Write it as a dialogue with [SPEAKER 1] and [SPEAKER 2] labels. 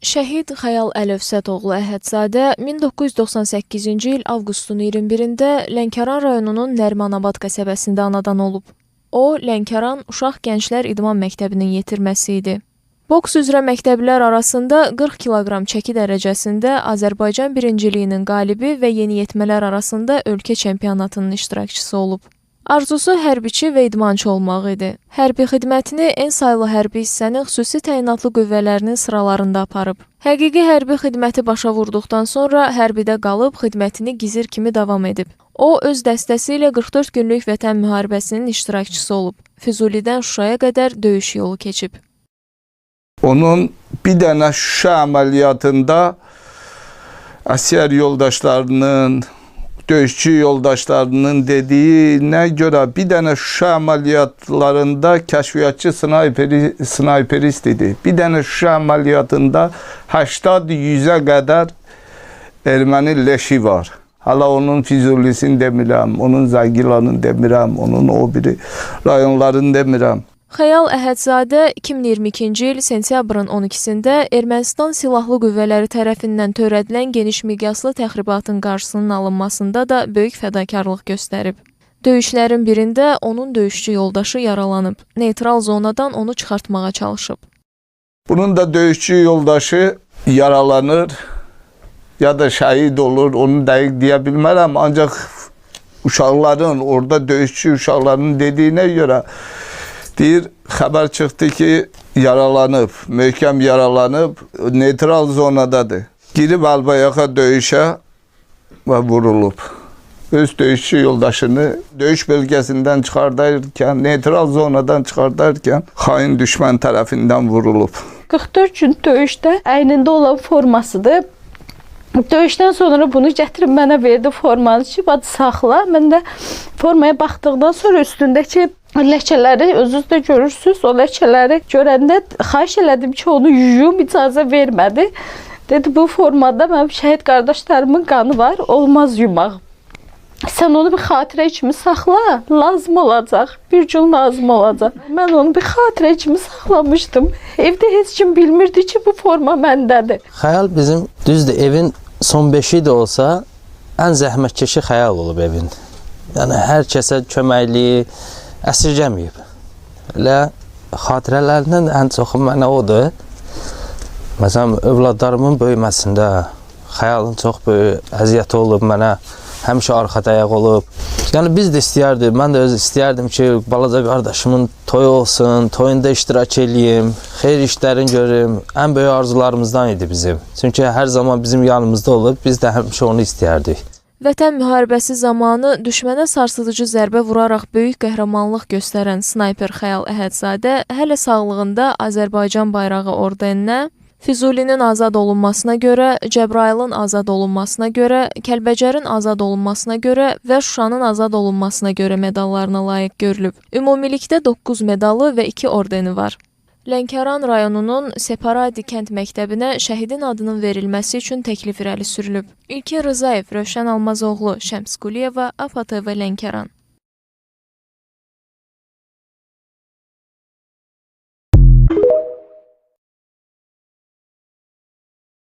[SPEAKER 1] Şəhid Xəyal Əlövsətoğlu Əhədzadə 1998-ci il avqustun 21-də Lənkəran rayonunun Nərimanabad qəsəbəsində anadan olub. O, Lənkəran Uşaq Gənclər İdman Məktəbinin yetirməsi idi. Boks üzrə məktəblilər arasında 40 kiloqram çəki dərəcəsində Azərbaycan birinciliyinin qalibi və yeniyetmələr arasında ölkə çempionatının iştirakçısı olub. Arzusu hərbiçi və idmançı olmaq idi. Hərbi xidmətini en saylı hərbi hissənin xüsusi təyinatlı qüvvələrinin sıralarında aparıb. Həqiqi hərbi xidməti başa vurduqdan sonra hərbidə qalıb xidmətini gizir kimi davam edib. O, öz dəstəsi ilə 44 günlük Vətən müharibəsinin iştirakçısı olub. Füzulidən Şuşaya qədər döyüş yolu keçib.
[SPEAKER 2] Onun bir dənə Şuşa əməliyyatında əsgər yoldaşlarının, döyüşçü yoldaşlarının dediyinə görə bir dənə Şuşa əməliyyatlarında kəşfiyyatçı snayperist idi. Bir dənə Şuşa əməliyyatında 80-100-ə qədər erməni leşi var. Hala onun Füzulisini demirəm, onun Zəgilanını demirəm, onun o biri rayonlarını demirəm.
[SPEAKER 1] Xəyal Əhədzadə 2022-ci il sentyabrın 12-sində Ermənistan Silahlı Qüvvələri tərəfindən törədilən geniş miqyaslı təxribatın qarşısının alınmasında da böyük fədakarlıq göstərib. Döyüşlərin birində onun döyüşçü yoldaşı yaralanıb, neytral zonadan onu çıxartmağa çalışıb.
[SPEAKER 2] Bunun da döyüşçü yoldaşı yaralanır ya da şəhid olur, onu dəqiq deyə bilmərəm. Ancaq uşaqların, orada döyüşçü uşaqların dediyinə görə deyir, xəbər çıxdı ki, yaralanıb, möhkəm yaralanıb, neytral zonadadır. Girib albayaxa döyüşə və vurulub. Öz döyüşçü yoldaşını döyüş bölgəsindən çıxardarkən, neytral zonadan çıxardarkən xain düşmən tərəfindən vurulub.
[SPEAKER 3] 44 gün döyüşdə əynində olan formasıdır. Döyüşdən sonra bunu gətirib mənə verdi formanı ki, bax saxla. Mən də formaya baxdıqdan sonra üstündəki ləkələri özünüz də görürsünüz. O ləkələri görəndə xahiş elədim ki, onu yuyum, icazə vermədi. Dedi, bu formada mənim şəhid qardaşlarımın qanı var, olmaz yumaq. Sən onu bir xatirə kimi saxla, lazım olacaq, bir gün lazım olacaq. Mən onu bir xatirə kimi saxlamışdım. Evdə heç kim bilmirdi ki, bu forma məndədir.
[SPEAKER 4] Xəyal bizim, düzdür, evin son 5-i də olsa, ən zəhmətkeşi Xəyal olub evin. Yəni, hər kəsə köməkliyi əsirgəməyib. Elə xatirələrindən ən çoxu mənə odur. Məsələn, övladlarımın böyüməsində Xəyalın çox böyük əziyyəti olub mənə. Həmişə arxa dayaq olub. Yəni biz də istəyərdik, mən də öz istəyərdim ki, balaca qardaşımın toyu olsun, toyunda iştirak eləyim, xeyir işlərini görüm. Ən böyük arzularımızdan idi bizim. Çünki hər zaman bizim yanımızda olub, biz də həmişə onu istəyərdik.
[SPEAKER 1] Vətən müharibəsi zamanı düşmənə sarsıdıcı zərbə vuraraq böyük qəhrəmanlıq göstərən snayper Xəyal Əhədzadə hələ sağlığında Azərbaycan bayrağı ordeninə, Füzulinin azad olunmasına görə, Cəbrayılın azad olunmasına görə, Kəlbəcərin azad olunmasına görə və Şuşanın azad olunmasına görə medallarına layiq görülüb. Ümumilikdə 9 medalı və 2 ordeni var. Lənkəran rayonunun Separadi kənd məktəbinə şəhidin adının verilməsi üçün təklif irəli sürülüb. İlker Rızayev, Rövşən Almazoğlu, Şəms Quliyeva, APA TV Lənkəran.